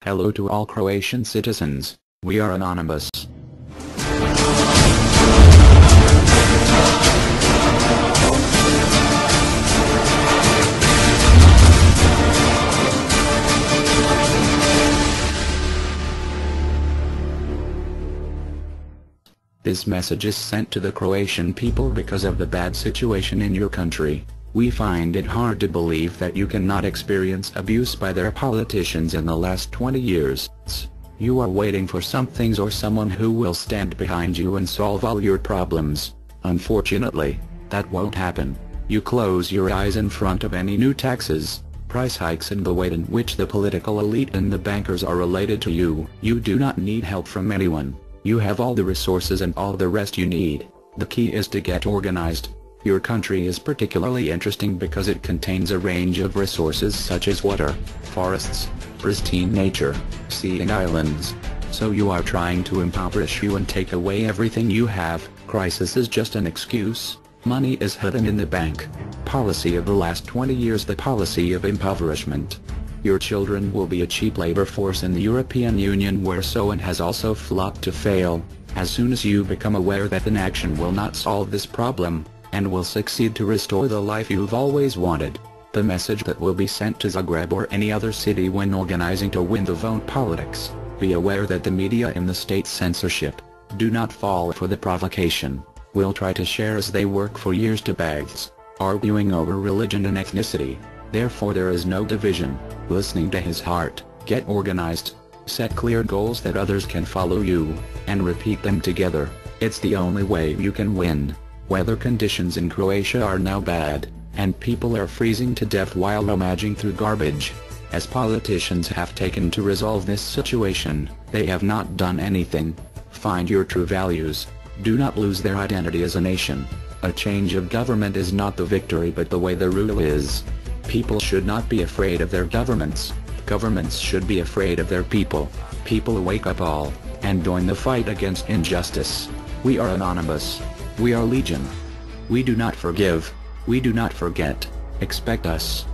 Hello to all Croatian citizens, we are anonymous. This message is sent to the Croatian people because of the bad situation in your country. We find it hard to believe that you cannot experience abuse by their politicians in the last 20 years. You are waiting for some things or someone who will stand behind you and solve all your problems. Unfortunately, that won't happen. You close your eyes in front of any new taxes, price hikes and the way in which the political elite and the bankers are related to you. You do not need help from anyone. You have all the resources and all the rest you need. The key is to get organized. Your country is particularly interesting because it contains a range of resources such as water, forests, pristine nature, sea and islands. So you are trying to impoverish you and take away everything you have. Crisis is just an excuse. Money is hidden in the bank. Policy of the last 20 years, the policy of impoverishment. Your children will be a cheap labor force in the European Union, where someone has also flocked to fail. As soon as you become aware that inaction will not solve this problem, and will succeed to restore the life you've always wanted, the message that will be sent to Zagreb or any other city when organizing to win the vote politics: be aware that the media and the state censorship, do not fall for the provocation, will try to share as they work for years to bags, arguing over religion and ethnicity. Therefore there is no division. Listening to his heart, get organized, set clear goals that others can follow you, and repeat them together. It's the only way you can win. Weather conditions in Croatia are now bad, and people are freezing to death while rummaging through garbage. As politicians have taken to resolve this situation, they have not done anything. Find your true values. Do not lose their identity as a nation. A change of government is not the victory but the way the rule is. People should not be afraid of their governments. Governments should be afraid of their people. People wake up all, and join the fight against injustice. We are anonymous. We are legion. We do not forgive. We do not forget. Expect us.